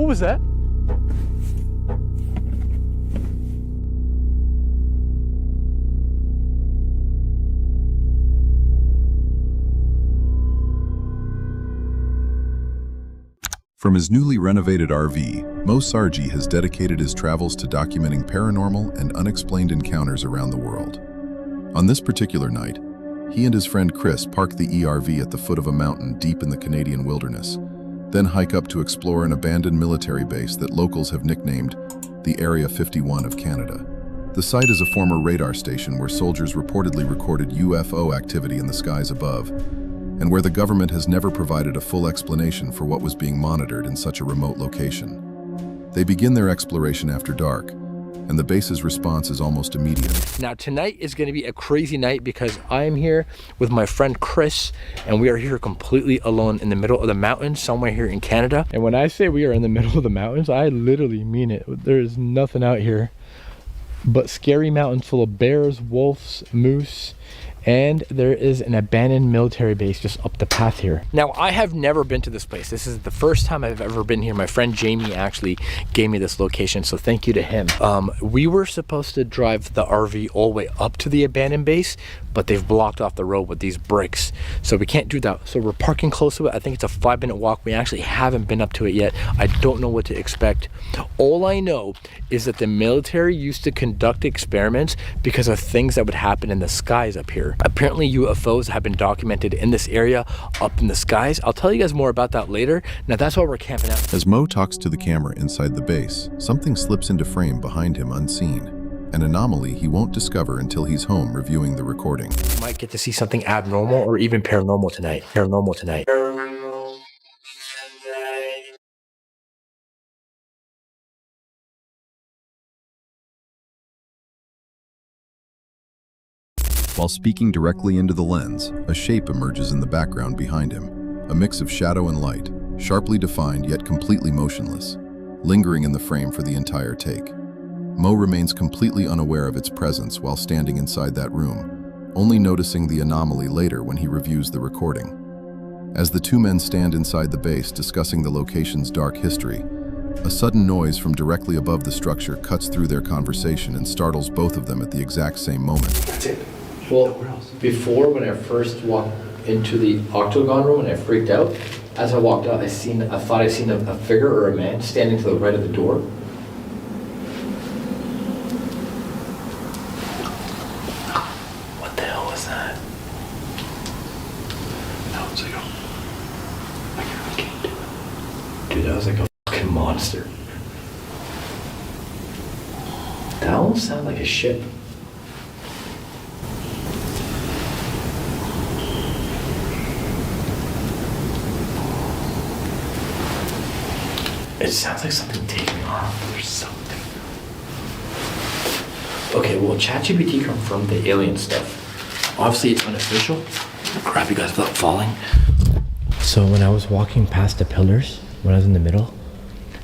What was that? From his newly renovated RV, Mo Sarji has dedicated his travels to documenting paranormal and unexplained encounters around the world. On this particular night, he and his friend Chris park the ERV at the foot of a mountain deep in the Canadian wilderness, then hike up to explore an abandoned military base that locals have nicknamed the Area 51 of Canada. The site is a former radar station where soldiers reportedly recorded UFO activity in the skies above, and where the government has never provided a full explanation for what was being monitored in such a remote location. They begin their exploration after dark, and the base's response is almost immediate. Now tonight is going to be a crazy night because I am here with my friend Chris, and we are here completely alone in the middle of the mountains somewhere here in Canada. And when I say we are in the middle of the mountains, I literally mean it. There is nothing out here but scary mountains full of bears, wolves, moose, and there is an abandoned military base just up the path here. Now, I have never been to this place. This is the first time I've ever been here. My friend Jamie actually gave me this location, so thank you to him. We were supposed to drive the RV all the way up to the abandoned base, but they've blocked off the road with these bricks, so we can't do that. So we're parking close to it. I think it's a 5-minute walk. We actually haven't been up to it yet. I don't know what to expect. All I know is that the military used to conduct experiments because of things that would happen in the skies up here. Apparently UFOs have been documented in this area up in the skies. I'll tell you guys more about that later. Now that's why we're camping out. As Mo talks to the camera inside the base, something slips into frame behind him unseen. An anomaly he won't discover until he's home reviewing the recording. Might get to see something abnormal or even paranormal tonight. Paranormal tonight. While speaking directly into the lens, a shape emerges in the background behind him, a mix of shadow and light, sharply defined yet completely motionless, lingering in the frame for the entire take. Mo remains completely unaware of its presence while standing inside that room, only noticing the anomaly later when he reviews the recording. As the two men stand inside the base discussing the location's dark history, a sudden noise from directly above the structure cuts through their conversation and startles both of them at the exact same moment. That's it. Well, before, when I first walked into the octagon room and I freaked out, as I walked out, I thought I seen a figure or a man standing to the right of the door. What the hell was that? That was like I can't do it. Dude, that was like a fucking monster. That almost sounded like a ship. It sounds like something taking off or something. Okay, well, ChatGPT confirmed the alien stuff. Obviously, it's unofficial. Grab you guys without falling. So when I was walking past the pillars, when I was in the middle,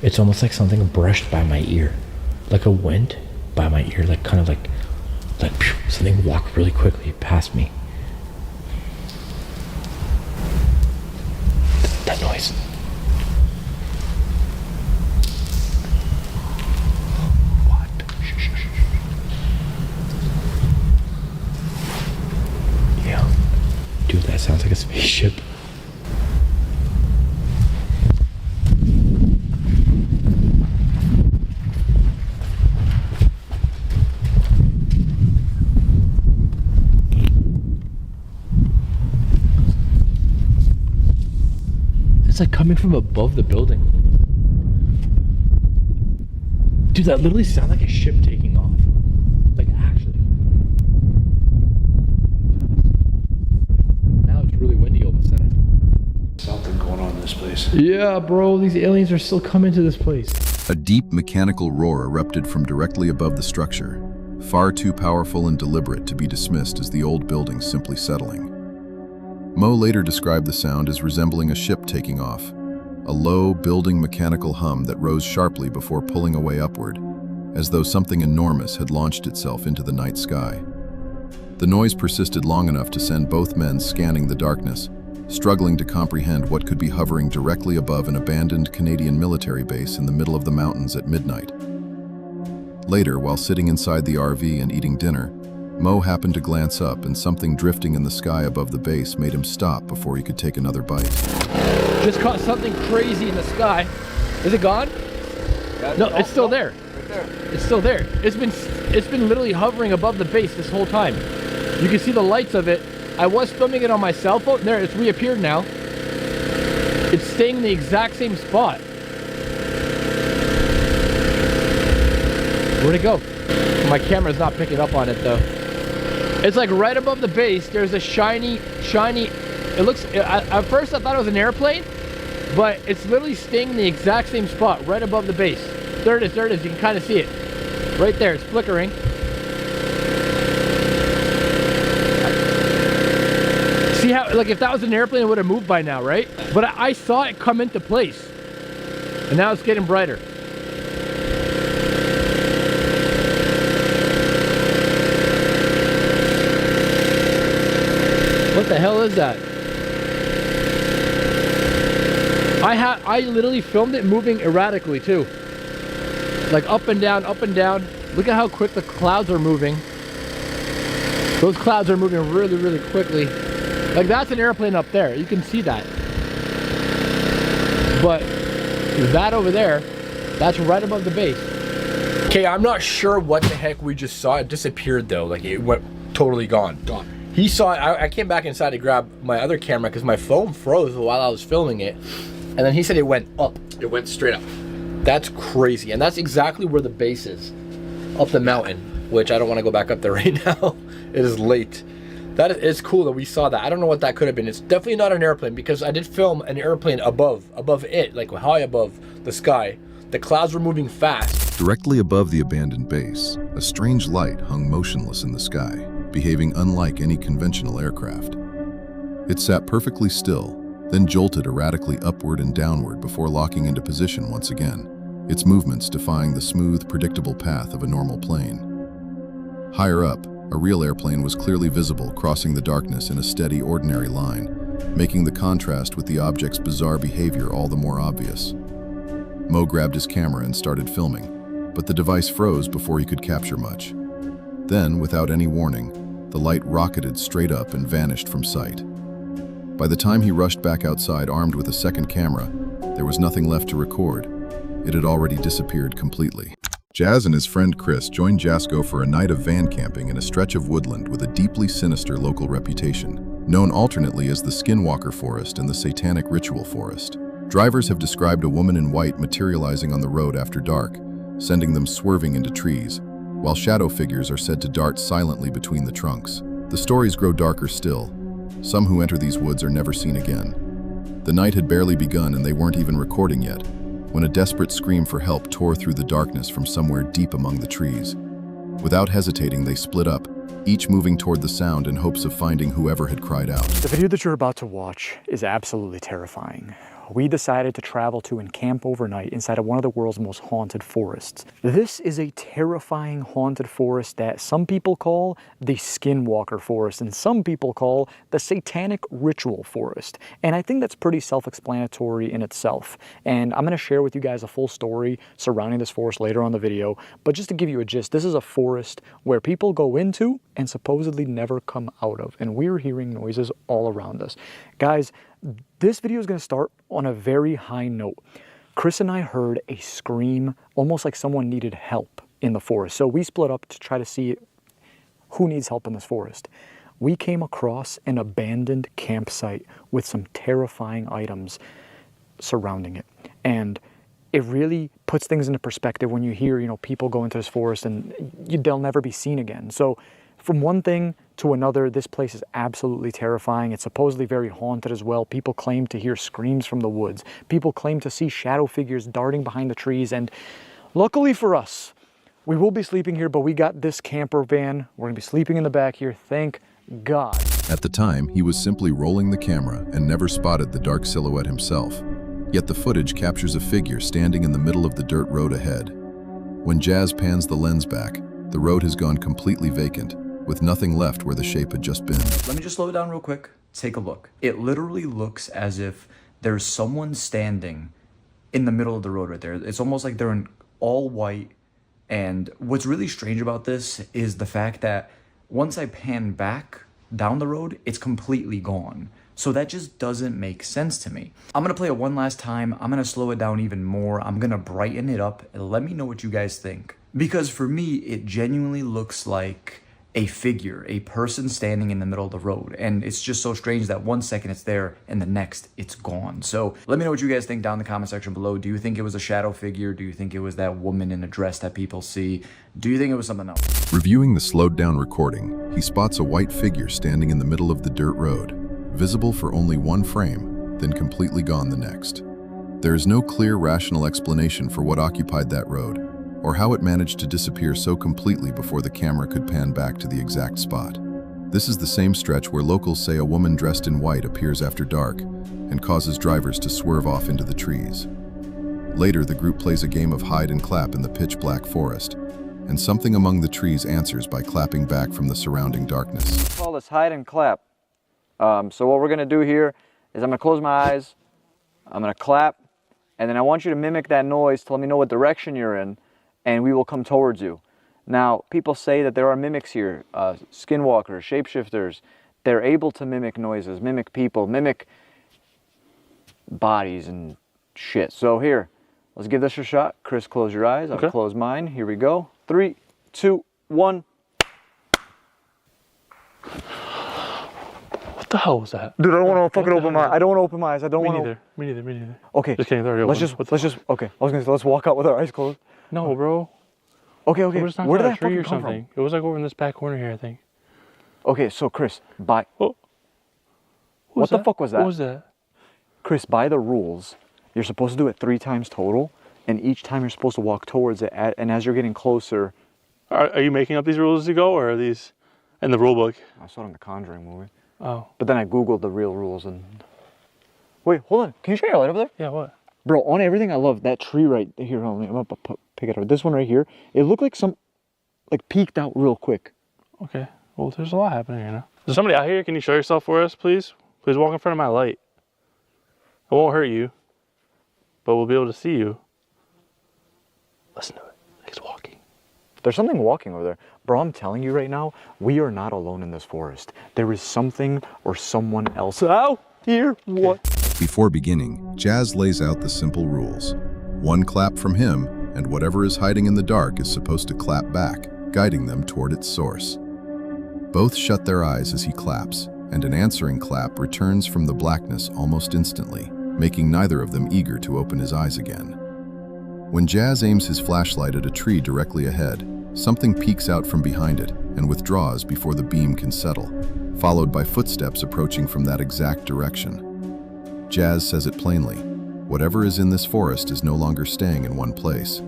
it's almost like something brushed by my ear. Like a wind by my ear, like kind of like phew, something walked really quickly past me. That noise. Dude, that sounds like a spaceship. It's like coming from above the building. Dude, that literally sounds like a ship taking off. Like, actually. Really windy all of a sudden. Something going on in this place. Yeah, bro, these aliens are still coming to this place. A deep mechanical roar erupted from directly above the structure, far too powerful and deliberate to be dismissed as the old building simply settling. Mo later described the sound as resembling a ship taking off, a low, building mechanical hum that rose sharply before pulling away upward, as though something enormous had launched itself into the night sky. The noise persisted long enough to send both men scanning the darkness, struggling to comprehend what could be hovering directly above an abandoned Canadian military base in the middle of the mountains at midnight. Later, while sitting inside the RV and eating dinner, Mo happened to glance up, and something drifting in the sky above the base made him stop before he could take another bite. Just caught something crazy in the sky. Is it gone? No, it's still there. Right there. It's still there. It's been literally hovering above the base this whole time. You can see the lights of it. I was filming it on my cell phone. There, it's reappeared now. It's staying in the exact same spot. Where'd it go? My camera's not picking up on it though. It's like right above the base. There's a shiny, it looks, at first I thought it was an airplane, but it's literally staying in the exact same spot, right above the base. There it is, you can kind of see it. Right there, it's flickering. See how, like if that was an airplane, it would have moved by now, right? But I saw it come into place. And now it's getting brighter. What the hell is that? I literally filmed it moving erratically too. Like up and down, up and down. Look at how quick the clouds are moving. Those clouds are moving really, really quickly. Like that's an airplane up there. You can see that. But that over there, that's right above the base. Okay, I'm not sure what the heck we just saw. It disappeared though. Like it went totally gone. He saw it. I came back inside to grab my other camera because my phone froze while I was filming it. And then he said it went up. It went straight up. That's crazy. And that's exactly where the base is. Up the mountain, which I don't want to go back up there right now. It is late. That is cool that we saw that. I don't know what that could have been. It's definitely not an airplane because I did film an airplane above it, like high above the sky. The clouds were moving fast. Directly above the abandoned base, a strange light hung motionless in the sky, behaving unlike any conventional aircraft. It sat perfectly still, then jolted erratically upward and downward before locking into position once again, its movements defying the smooth, predictable path of a normal plane. Higher up, a real airplane was clearly visible, crossing the darkness in a steady, ordinary line, making the contrast with the object's bizarre behavior all the more obvious. Mo grabbed his camera and started filming, but the device froze before he could capture much. Then, without any warning, the light rocketed straight up and vanished from sight. By the time he rushed back outside armed with a second camera, there was nothing left to record. It had already disappeared completely. Jazz and his friend Chris joined Jasko for a night of van camping in a stretch of woodland with a deeply sinister local reputation, known alternately as the Skinwalker Forest and the Satanic Ritual Forest. Drivers have described a woman in white materializing on the road after dark, sending them swerving into trees, while shadow figures are said to dart silently between the trunks. The stories grow darker still. Some who enter these woods are never seen again. The night had barely begun and they weren't even recording yet, when a desperate scream for help tore through the darkness from somewhere deep among the trees. Without hesitating, they split up, each moving toward the sound in hopes of finding whoever had cried out. The video that you're about to watch is absolutely terrifying. We decided to travel to and camp overnight inside of one of the world's most haunted forests. This is a terrifying haunted forest that some people call the Skinwalker Forest and some people call the Satanic Ritual Forest. And I think that's pretty self-explanatory in itself. And I'm going to share with you guys a full story surrounding this forest later on the video. But just to give you a gist, this is a forest where people go into and supposedly never come out of. And we're hearing noises all around us. Guys, this video is going to start on a very high note. Chris and I heard a scream, almost like someone needed help in the forest. So we split up to try to see who needs help in this forest. We came across an abandoned campsite with some terrifying items surrounding it. And it really puts things into perspective when you hear, people go into this forest and they'll never be seen again. So from one thing to another, this place is absolutely terrifying. It's supposedly very haunted as well. People claim to hear screams from the woods. People claim to see shadow figures darting behind the trees. And luckily for us, we will be sleeping here, but we got this camper van. We're gonna be sleeping in the back here, thank God. At the time, he was simply rolling the camera and never spotted the dark silhouette himself. Yet the footage captures a figure standing in the middle of the dirt road ahead. When Jazz pans the lens back, the road has gone completely vacant, with nothing left where the shape had just been. Let me just slow it down real quick. Take a look. It literally looks as if there's someone standing in the middle of the road right there. It's almost like they're in all white. And what's really strange about this is the fact that once I pan back down the road, it's completely gone. So that just doesn't make sense to me. I'm gonna play it one last time. I'm gonna slow it down even more. I'm gonna brighten it up and let me know what you guys think. Because for me, it genuinely looks like a figure, a person standing in the middle of the road. And it's just so strange that 1 second it's there and the next it's gone. So let me know what you guys think down in the comment section below. Do you think it was a shadow figure? Do you think it was that woman in a dress that people see? Do you think it was something else? Reviewing the slowed down recording, he spots a white figure standing in the middle of the dirt road, visible for only 1 frame, then completely gone the next. There is no clear, rational explanation for what occupied that road, or how it managed to disappear so completely before the camera could pan back to the exact spot. This is the same stretch where locals say a woman dressed in white appears after dark and causes drivers to swerve off into the trees. Later, the group plays a game of hide and clap in the pitch-black forest, and something among the trees answers by clapping back from the surrounding darkness. We call this hide and clap. So what we're gonna do here is I'm gonna close my eyes, I'm gonna clap, and then I want you to mimic that noise to let me know what direction you're in, and we will come towards you. Now, people say that there are mimics here, skinwalkers, shapeshifters. They're able to mimic noises, mimic people, mimic bodies and shit. So here, let's give this a shot. Chris, close your eyes. I'll close mine. Here we go. 3, 2, 1. What the hell was that? Dude, I don't want to fucking open my eyes. I don't want to open my eyes. I don't want to. Me neither. Okay. Just kidding. Let's just, okay. I was going to say, let's walk out with our eyes closed. No, bro. Okay. Where did that fucking come from? It was like over in this back corner here, I think. Okay, so Chris, by... Oh. What the fuck was that? What was that? Chris, by the rules, you're supposed to do it 3 times total, and each time you're supposed to walk towards it, and as you're getting closer... Are you making up these rules as you go, or are these in the rule book? I saw it in the Conjuring movie. Oh. But then I Googled the real rules and... Wait, hold on. Can you shine your light over there? Yeah, what? Bro, on everything I love, that tree right here, I'm gonna pick it up. This one right here, it looked like peeked out real quick. Okay. Well, there's a lot happening here now. Is there somebody out here? Can you show yourself for us, please? Please walk in front of my light. It won't hurt you, but we'll be able to see you. Listen to it. He's walking. There's something walking over there. Bro, I'm telling you right now, we are not alone in this forest. There is something or someone else out here. What? Before beginning, Jazz lays out the simple rules. 1 clap from him, and whatever is hiding in the dark is supposed to clap back, guiding them toward its source. Both shut their eyes as he claps, and an answering clap returns from the blackness almost instantly, making neither of them eager to open his eyes again. When Jazz aims his flashlight at a tree directly ahead, something peeks out from behind it and withdraws before the beam can settle, followed by footsteps approaching from that exact direction. Jazz says it plainly, whatever is in this forest is no longer staying in one place.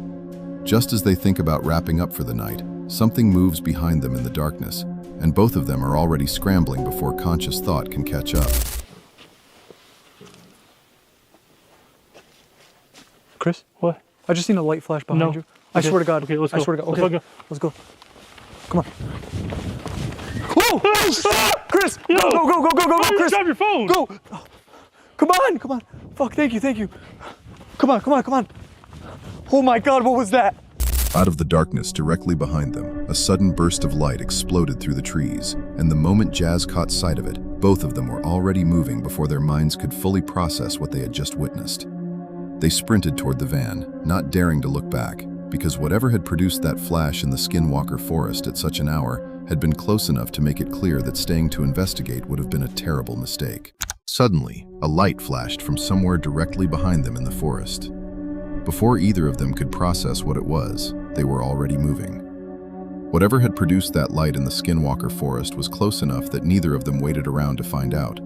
Just as they think about wrapping up for the night, something moves behind them in the darkness, and both of them are already scrambling before conscious thought can catch up. Chris? What? I just seen a light flash behind you. I swear to God. Okay, let's go. I swear to God. Okay, let's go. Come on. Whoa! Chris! Yo! Go, Chris! Drop your phone! Go! Oh. Come on! Fuck, thank you. Come on. Oh my God, what was that? Out of the darkness directly behind them, a sudden burst of light exploded through the trees, and the moment Jazz caught sight of it, both of them were already moving before their minds could fully process what they had just witnessed. They sprinted toward the van, not daring to look back, because whatever had produced that flash in the Skinwalker forest at such an hour had been close enough to make it clear that staying to investigate would have been a terrible mistake. Suddenly, a light flashed from somewhere directly behind them in the forest. Before either of them could process what it was, they were already moving. Whatever had produced that light in the Skinwalker forest was close enough that neither of them waited around to find out.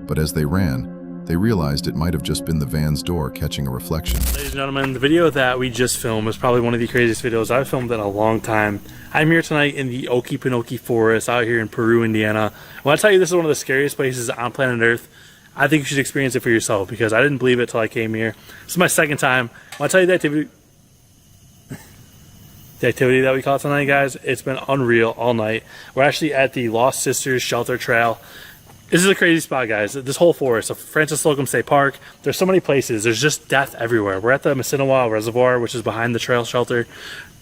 But as they ran, they realized it might have just been the van's door catching a reflection. Ladies and gentlemen, the video that we just filmed was probably one of the craziest videos I've filmed in a long time. I'm here tonight in the Okefenokee Forest out here in Peru, Indiana. When I tell you this is one of the scariest places on planet Earth, I think you should experience it for yourself because I didn't believe it till I came here. This is my second time. When I tell you that activity... the activity that we caught tonight, guys. It's been unreal all night. We're actually at the Lost Sisters Shelter Trail. This is a crazy spot, guys. This whole forest of Francis Slocum State Park. There's so many places. There's just death everywhere. We're at the Massinawa Reservoir, which is behind the trail shelter.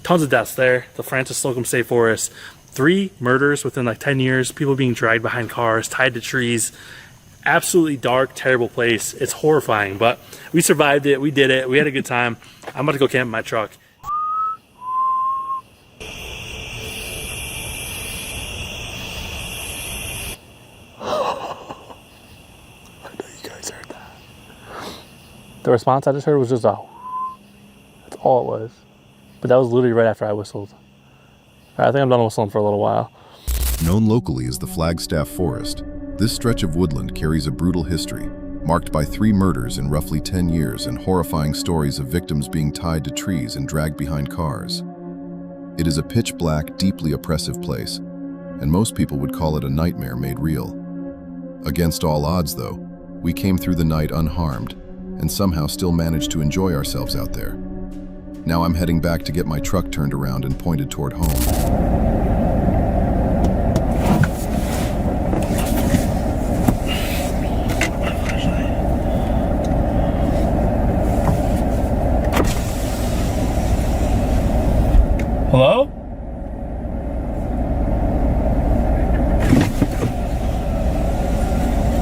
Tons of deaths there. The Francis Slocum State Forest. 3 murders within like 10 years. People being dragged behind cars, tied to trees. Absolutely dark, terrible place. It's horrifying, but we survived it. We did it. We had a good time. I'm about to go camp in my truck. The response I just heard was just a. That's all it was. But that was literally right after I whistled. All right, I think I'm done whistling for a little while. Known locally as the Flagstaff Forest, this stretch of woodland carries a brutal history, marked by 3 murders in roughly 10 years and horrifying stories of victims being tied to trees and dragged behind cars. It is a pitch-black, deeply oppressive place, and most people would call it a nightmare made real. Against all odds, though, we came through the night unharmed, and somehow still managed to enjoy ourselves out there. Now I'm heading back to get my truck turned around and pointed toward home. Hello?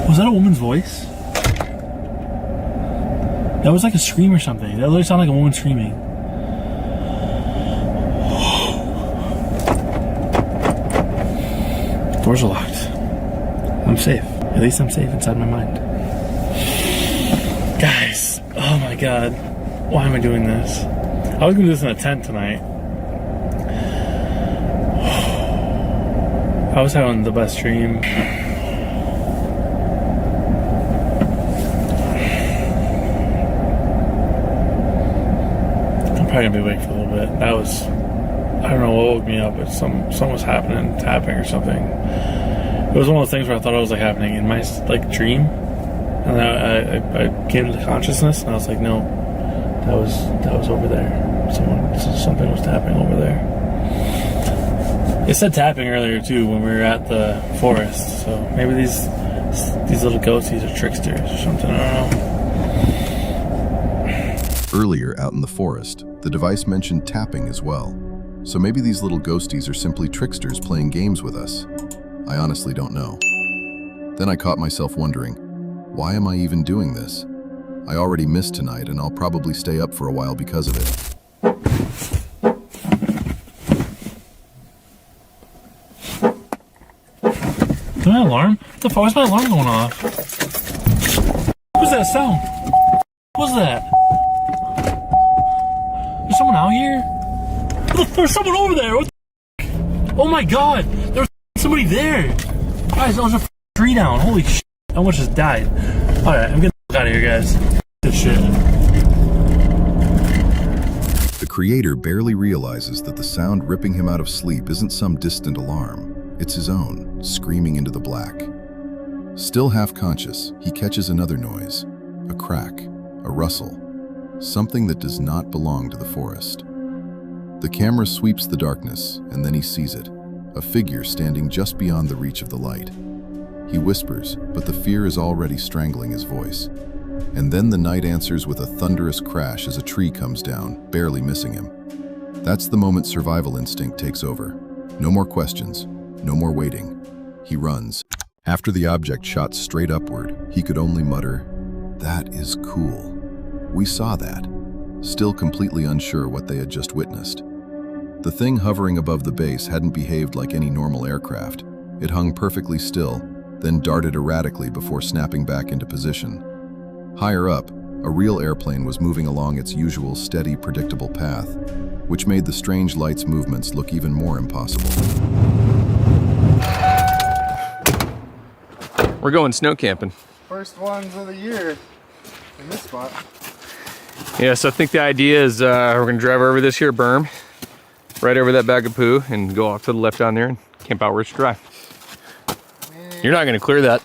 Was that a woman's voice? That was like a scream or something. That literally sounded like a woman screaming. Doors are locked. I'm safe. At least I'm safe inside my mind. Guys, oh my god. Why am I doing this? I was gonna do this in a tent tonight. I was having the best dream. Probably gonna be awake for a little bit. That was, I don't know what woke me up, but something was happening, tapping or something. It was one of those things where I thought it was like happening in my like dream, and I came to consciousness, and I was like, no, that was over there. Something was tapping over there. It said tapping earlier too when we were at the forest, so maybe these little ghosties are tricksters or something. I don't know. Earlier out in the forest, the device mentioned tapping as well. So maybe these little ghosties are simply tricksters playing games with us. I honestly don't know. Then I caught myself wondering, why am I even doing this? I already missed tonight and I'll probably stay up for a while because of it. Is my alarm? What the fuck? Why's my alarm going off? What was that sound? What was that? There's someone out here? There's someone over there! What the f? Oh my god! There's somebody there! Guys, there was a tree down. Holy shit. I almost just died. Alright, I'm getting the f out of here, guys. This shit. The creator barely realizes that the sound ripping him out of sleep isn't some distant alarm. It's his own, screaming into the black. Still half conscious, he catches another noise. A crack, a rustle. Something that does not belong to the forest. The camera sweeps the darkness, and then he sees it. A figure standing just beyond the reach of the light. He whispers, but the fear is already strangling his voice. And then the night answers with a thunderous crash as a tree comes down, barely missing him. That's the moment survival instinct takes over. No more questions. No more waiting. He runs. After the object shot straight upward, he could only mutter, "That is cool." We saw that, still completely unsure what they had just witnessed. The thing hovering above the base hadn't behaved like any normal aircraft. It hung perfectly still, then darted erratically before snapping back into position. Higher up, a real airplane was moving along its usual steady, predictable path, which made the strange light's movements look even more impossible. We're going snow camping. First ones of the year in this spot. Yeah, so I think the idea is we're gonna drive over this here berm, right over that bag of poo, and go off to the left down there and camp out where it's dry. You're not gonna clear that.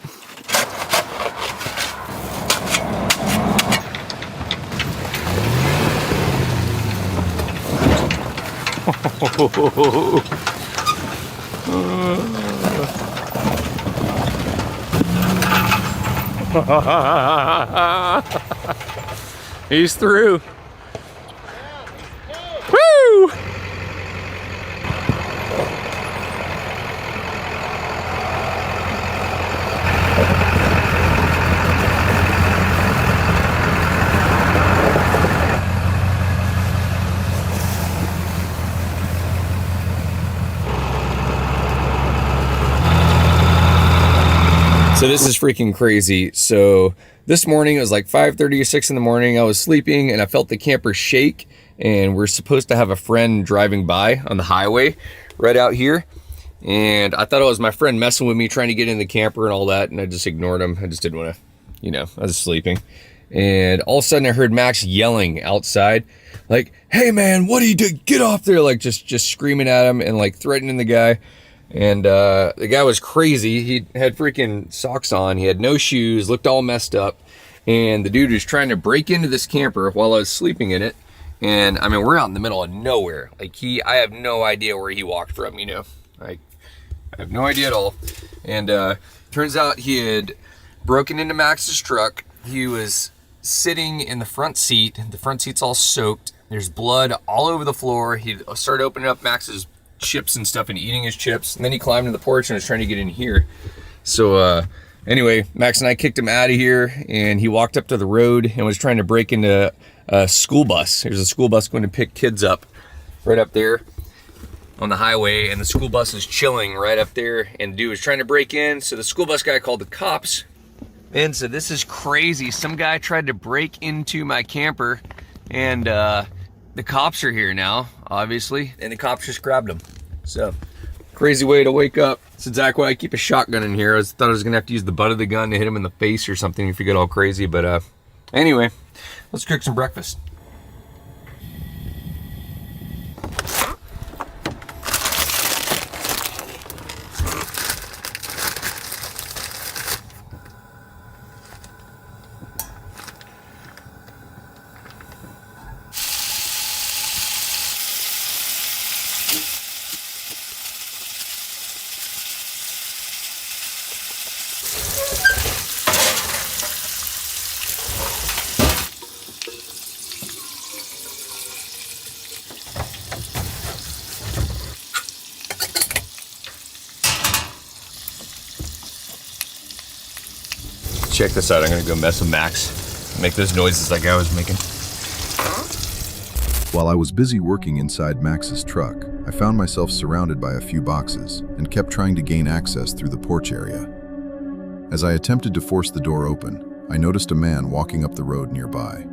He's through. Woo! So this is freaking crazy. So this morning, it was like 5:30 or 6 in the morning. I was sleeping and I felt the camper shake, and we're supposed to have a friend driving by on the highway right out here. And I thought it was my friend messing with me, trying to get in the camper and all that, and I just ignored him. I just didn't want to, you know, I was sleeping. And all of a sudden I heard Max yelling outside, like, "Hey man, what are you doing? Get off there!" Like just screaming at him and like threatening the guy. And the guy was crazy. He had freaking socks on. He had no shoes, looked all messed up. And the dude was trying to break into this camper while I was sleeping in it. And I mean, we're out in the middle of nowhere. Like I have no idea where he walked from, you know. Like, I have no idea at all. And turns out he had broken into Max's truck. He was sitting in the front seat. The front seat's all soaked. There's blood all over the floor. He started opening up Max's chips and stuff and eating his chips, and then he climbed in the porch and was trying to get in here. So anyway, Max and I kicked him out of here, and he walked up to the road and was trying to break into a school bus. There's a school bus going to pick kids up right up there on the highway, and the school bus is chilling right up there, and the dude was trying to break in. So the school bus guy called the cops. And so this is crazy. Some guy tried to break into my camper, and the cops are here now, obviously, and the cops just grabbed him. So, crazy way to wake up. That's exactly why I keep a shotgun in here. I thought I was gonna have to use the butt of the gun to hit him in the face or something if you get all crazy, but anyway, let's cook some breakfast. Check this out. I'm gonna go mess with Max, make those noises like I was making. While I was busy working inside Max's truck, I found myself surrounded by a few boxes and kept trying to gain access through the porch area. As I attempted to force the door open, I noticed a man walking up the road nearby.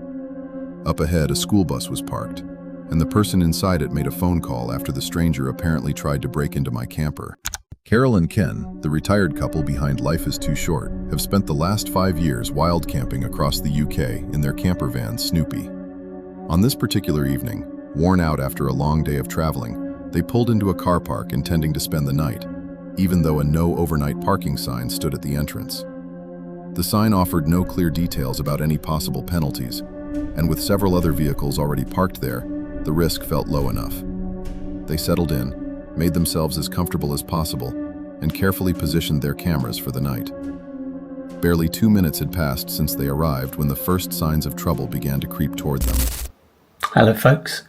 Up ahead, a school bus was parked, and the person inside it made a phone call after the stranger apparently tried to break into my camper. Carol and Ken, the retired couple behind Life is Too Short, have spent the last 5 years wild camping across the UK in their camper van, Snoopy. On this particular evening, worn out after a long day of traveling, they pulled into a car park intending to spend the night, even though a no overnight parking sign stood at the entrance. The sign offered no clear details about any possible penalties, and with several other vehicles already parked there, the risk felt low enough. They settled in, made themselves as comfortable as possible, and carefully positioned their cameras for the night. Barely 2 minutes had passed since they arrived when the first signs of trouble began to creep toward them. Hello folks,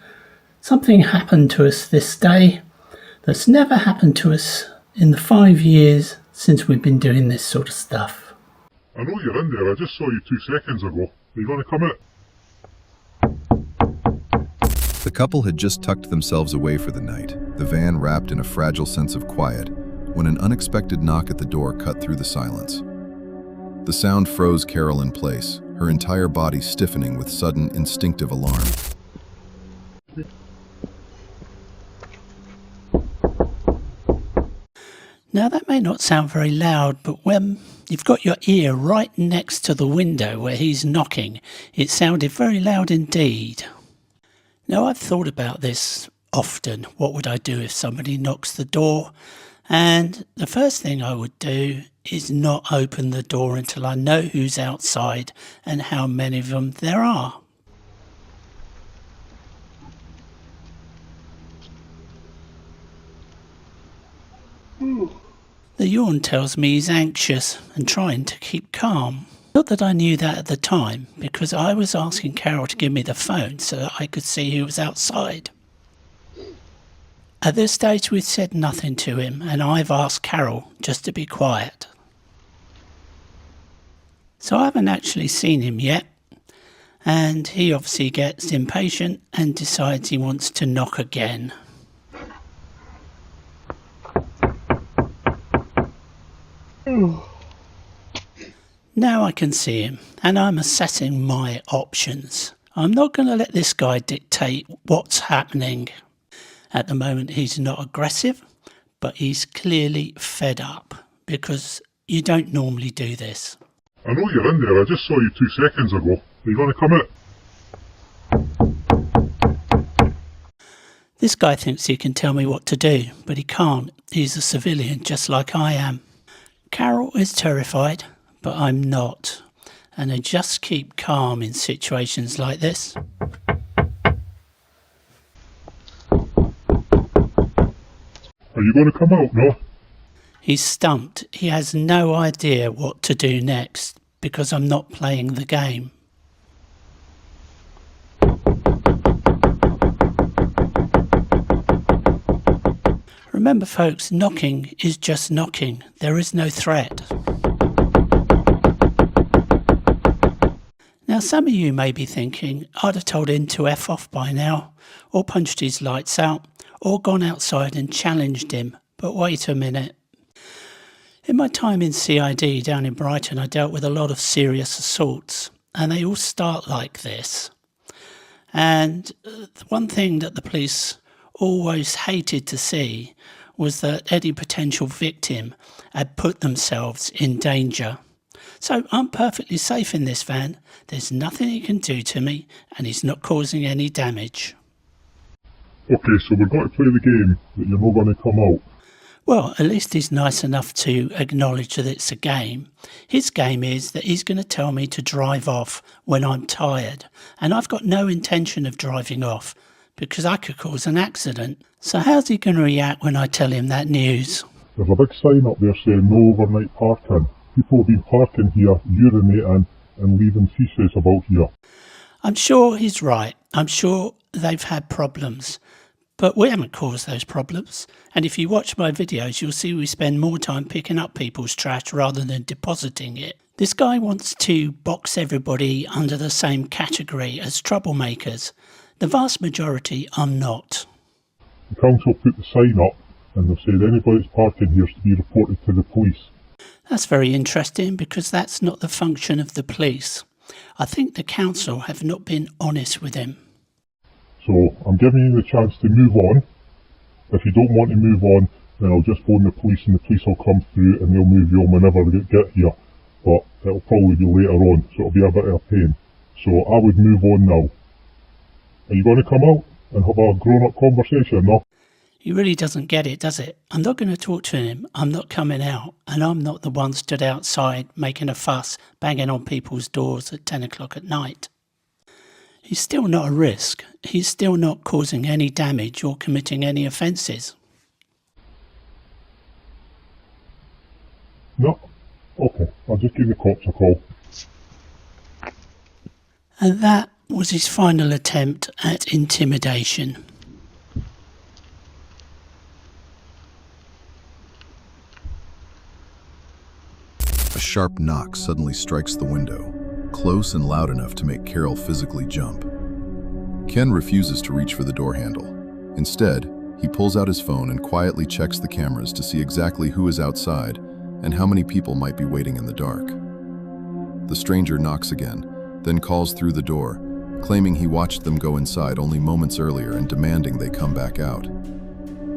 something happened to us this day that's never happened to us in the 5 years since we've been doing this sort of stuff. I know you're in there, I just saw you 2 seconds ago. Are you going to come out? The couple had just tucked themselves away for the night, the van wrapped in a fragile sense of quiet, when an unexpected knock at the door cut through the silence. The sound froze Carol in place, her entire body stiffening with sudden, instinctive alarm. Now that may not sound very loud, but when you've got your ear right next to the window where he's knocking, it sounded very loud indeed. Now I've thought about this often. What would I do if somebody knocks the door? And the first thing I would do is not open the door until I know who's outside and how many of them there are. The yawn tells me he's anxious and trying to keep calm. Not that I knew that at the time, because I was asking Carol to give me the phone so that I could see who was outside. At this stage we've said nothing to him, and I've asked Carol just to be quiet. So I haven't actually seen him yet, and he obviously gets impatient and decides he wants to knock again. Now I can see him, and I'm assessing my options. I'm not going to let this guy dictate what's happening. At the moment he's not aggressive, but he's clearly fed up, because you don't normally do this. I know you're in there, I just saw you 2 seconds ago. Are you going to come out? This guy thinks he can tell me what to do, but he can't. He's a civilian just like I am. Carol is terrified, but I'm not. And I just keep calm in situations like this. Are you going to come out, no? He's stumped. He has no idea what to do next, because I'm not playing the game. Remember folks, knocking is just knocking. There is no threat. Now some of you may be thinking, I'd have told him to F off by now, or punched his lights out, or gone outside and challenged him. But wait a minute. In my time in CID down in Brighton, I dealt with a lot of serious assaults, and they all start like this. And the one thing that the police always hated to see was that any potential victim had put themselves in danger. So I'm perfectly safe in this van. There's nothing he can do to me, and he's not causing any damage. Okay, so we're going to play the game that you're not going to come out. Well, at least he's nice enough to acknowledge that it's a game. His game is that he's going to tell me to drive off when I'm tired. And I've got no intention of driving off, because I could cause an accident. So how's he going to react when I tell him that news? There's a big sign up there saying no overnight parking. People have been parking here, urinating and leaving feces about here. I'm sure he's right. I'm sure they've had problems. But we haven't caused those problems. And if you watch my videos, you'll see we spend more time picking up people's trash rather than depositing it. This guy wants to box everybody under the same category as troublemakers. The vast majority are not. The council put the sign up and they've said anybody that's parking here is to be reported to the police. That's very interesting, because that's not the function of the police. I think the council have not been honest with him. So I'm giving you the chance to move on. If you don't want to move on, then I'll just phone the police and the police will come through and they'll move you on whenever they get here. But it'll probably be later on, so it'll be a bit of a pain. So I would move on now. Are you going to come out and have a grown-up conversation, no? He really doesn't get it, does it? I'm not going to talk to him. I'm not coming out. And I'm not the one stood outside making a fuss, banging on people's doors at 10 o'clock at night. He's still not a risk. He's still not causing any damage or committing any offences. No? Okay, I'll just give the cops a call. And that was his final attempt at intimidation. A sharp knock suddenly strikes the window, close and loud enough to make Carol physically jump. Ken refuses to reach for the door handle. Instead, he pulls out his phone and quietly checks the cameras to see exactly who is outside and how many people might be waiting in the dark. The stranger knocks again, then calls through the door, claiming he watched them go inside only moments earlier and demanding they come back out.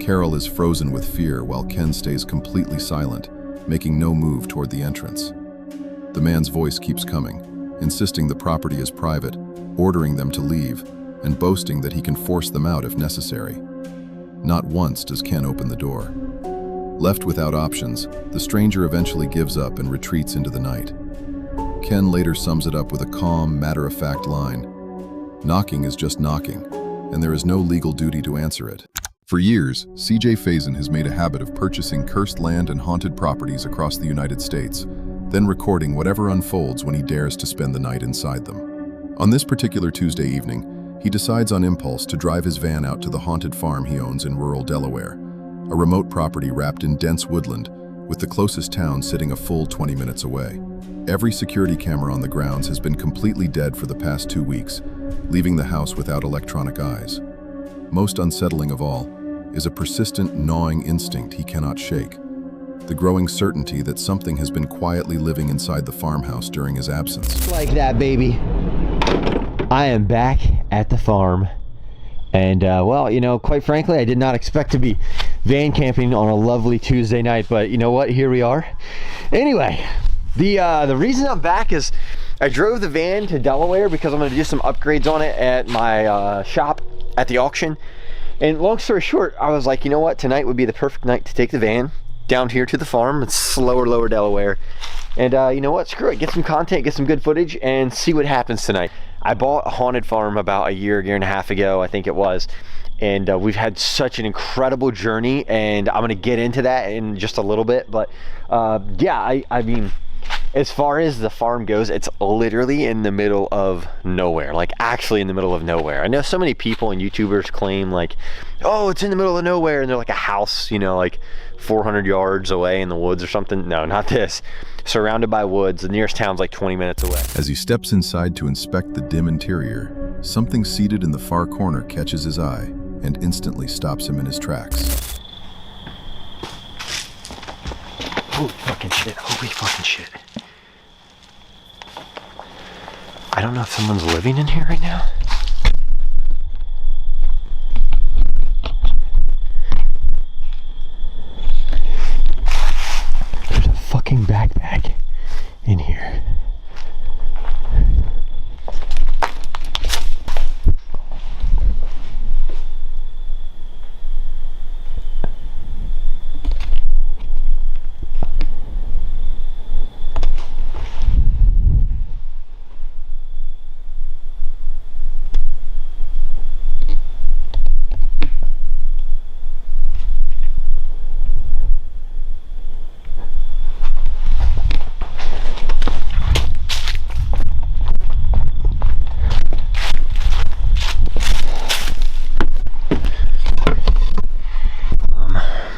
Carol is frozen with fear while Ken stays completely silent, making no move toward the entrance. The man's voice keeps coming, insisting the property is private, ordering them to leave, and boasting that he can force them out if necessary. Not once does Ken open the door. Left without options, the stranger eventually gives up and retreats into the night. Ken later sums it up with a calm, matter-of-fact line: "Knocking is just knocking, and there is no legal duty to answer it." For years, CJ Faison has made a habit of purchasing cursed land and haunted properties across the United States, then recording whatever unfolds when he dares to spend the night inside them. On this particular Tuesday evening, he decides on impulse to drive his van out to the haunted farm he owns in rural Delaware, a remote property wrapped in dense woodland, with the closest town sitting a full 20 minutes away. Every security camera on the grounds has been completely dead for the past 2 weeks, leaving the house without electronic eyes. Most unsettling of all is a persistent gnawing instinct he cannot shake, the growing certainty that something has been quietly living inside the farmhouse during his absence. Like that, baby. I am back at the farm. And well, you know, quite frankly, I did not expect to be van camping on a lovely Tuesday night, but you know what, here we are. Anyway, the reason I'm back is I drove the van to Delaware because I'm going to do some upgrades on it at my shop at the auction. And long story short, I was like, you know what, tonight would be the perfect night to take the van down here to the farm. It's lower Delaware. And you know what, screw it, get some content, get some good footage, and see what happens tonight. I bought a haunted farm about a year and a half ago, I think it was. And we've had such an incredible journey, and I'm gonna get into that in just a little bit. But yeah, I mean, as far as the farm goes, it's literally in the middle of nowhere, like actually in the middle of nowhere. I know so many people and YouTubers claim like, oh, it's in the middle of nowhere, and they're like a house, you know, like 400 yards away in the woods or something. No, not this. Surrounded by woods, the nearest town's like 20 minutes away. As he steps inside to inspect the dim interior, something seated in the far corner catches his eye and instantly stops him in his tracks. Holy fucking shit, holy fucking shit. I don't know if someone's living in here right now. There's a fucking backpack in here.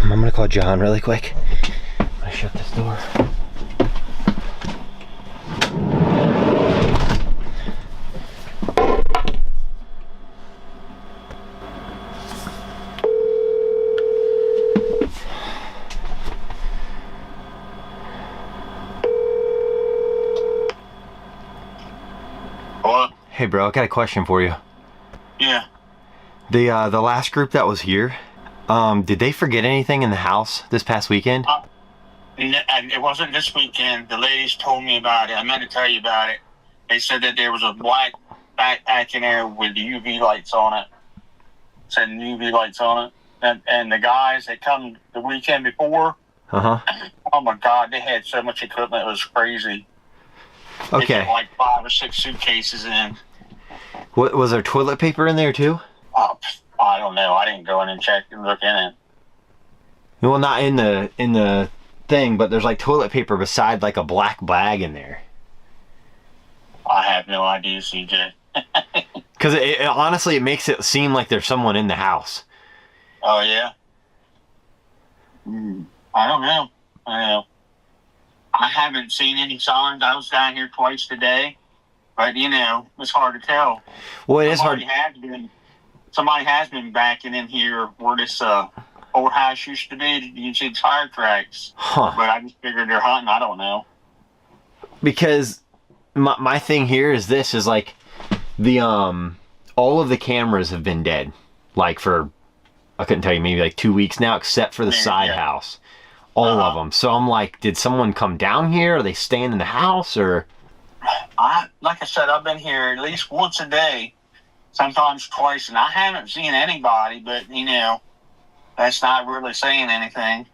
I'm gonna call John really quick. I'm gonna shut this door. Hello? Hey bro, I got a question for you. Yeah. The last group that was here, did they forget anything in the house this past weekend? It wasn't this weekend. The ladies told me about it. I meant to tell you about it. They said that there was a black backpack in there with UV lights on it. Said UV lights on it. And the guys that come the weekend before, oh my God, they had so much equipment. It was crazy. Okay. They had like 5 or 6 suitcases in. What, was there toilet paper in there too? I don't know. I didn't go in and check and look in it. Well, not in the thing, but there's like toilet paper beside like a black bag in there. I have no idea, CJ. Because honestly, it makes it seem like there's someone in the house. Oh, yeah? I don't know. I haven't seen any signs. I was down here twice today, but you know, it's hard to tell. Well, it is hard. Somebody has been backing in here where this old house used to be. You can see tire tracks. Huh. But I just figured they're hunting. I don't know. Because my thing here is this, is like the all of the cameras have been dead, like for, I couldn't tell you, maybe like 2 weeks now, except for the side house. All of them. So I'm like, did someone come down here? Are they staying in the house, or? Like I said, I've been here at least once a day, sometimes twice, and I haven't seen anybody, but you know, that's not really saying anything.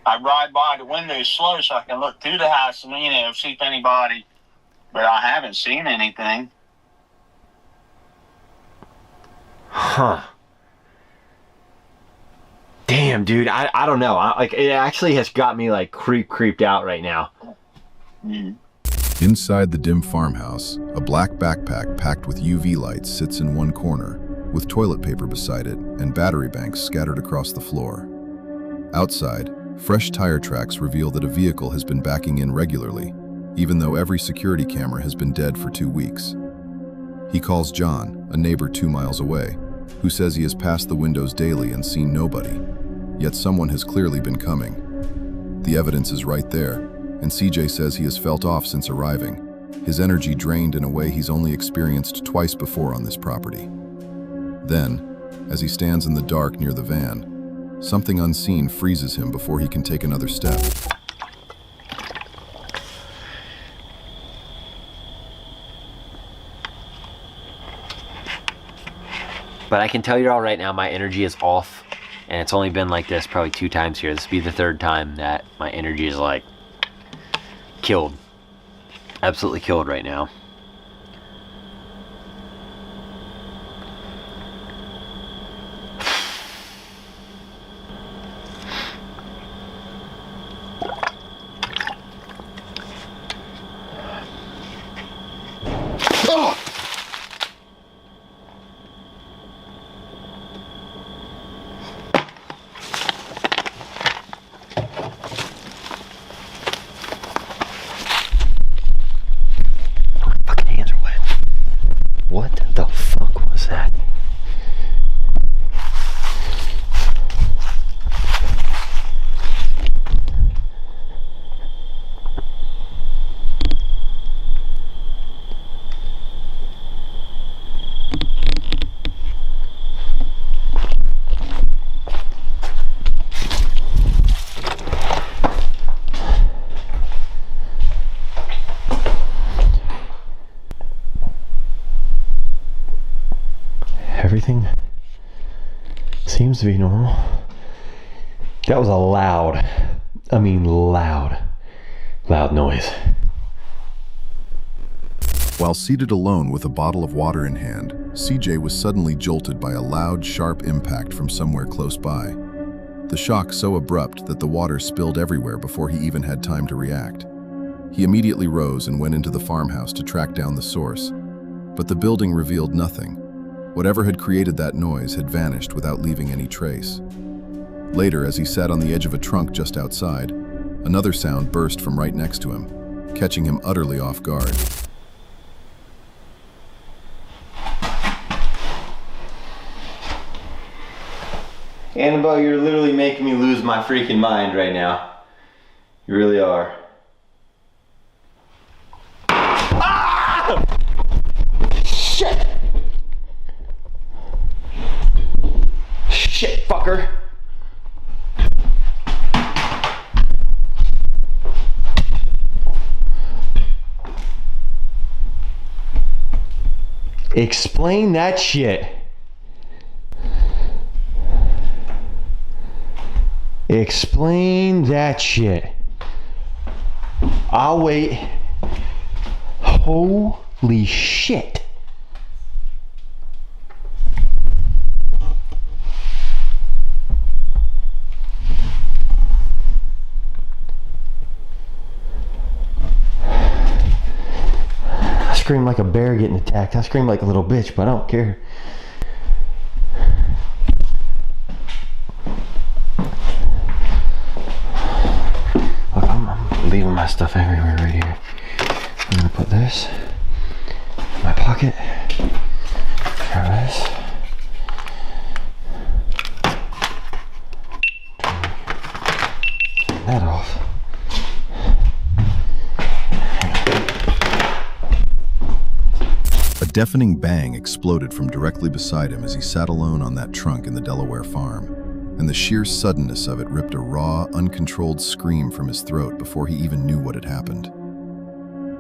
I ride by the windows slow so I can look through the house and, you know, see if anybody, but I haven't seen anything. Huh. Damn, dude, I don't know. Like, it actually has got me like creeped out right now. Inside the dim farmhouse, a black backpack packed with UV lights sits in one corner, with toilet paper beside it and battery banks scattered across the floor. Outside, fresh tire tracks reveal that a vehicle has been backing in regularly, even though every security camera has been dead for 2 weeks. He calls John, a neighbor 2 miles away, who says he has passed the windows daily and seen nobody, yet someone has clearly been coming. The evidence is right there, and CJ says he has felt off since arriving, his energy drained in a way he's only experienced twice before on this property. Then, as he stands in the dark near the van, something unseen freezes him before he can take another step. But I can tell you all right now, my energy is off, and it's only been like this probably 2 times here. This will be the 3rd time that my energy is like killed. Absolutely killed right now. What the fuck was that? Everything seems to be normal. That was a loud noise. While seated alone with a bottle of water in hand, CJ was suddenly jolted by a loud, sharp impact from somewhere close by. The shock so abrupt that the water spilled everywhere before he even had time to react. He immediately rose and went into the farmhouse to track down the source, but the building revealed nothing. Whatever had created that noise had vanished without leaving any trace. Later, as he sat on the edge of a trunk just outside, another sound burst from right next to him, catching him utterly off guard. Annabelle, you're literally making me lose my freaking mind right now. You really are. Ah! Shit! Shit, fucker. Explain that shit. Explain that shit. I'll wait. Holy shit. I scream like a bear getting attacked. I scream like a little bitch, but I don't care. Look, I'm leaving my stuff everywhere right here. I'm gonna put this in my pocket. Grab this. Turn that off. A deafening bang exploded from directly beside him as he sat alone on that trunk in the Delaware farm, and the sheer suddenness of it ripped a raw, uncontrolled scream from his throat before he even knew what had happened.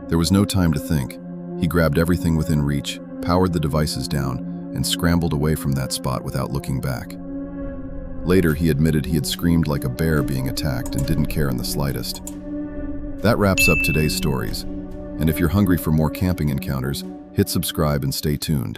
There was no time to think. He grabbed everything within reach, powered the devices down, and scrambled away from that spot without looking back. Later, he admitted he had screamed like a bear being attacked and didn't care in the slightest. That wraps up today's stories, and if you're hungry for more camping encounters, hit subscribe and stay tuned.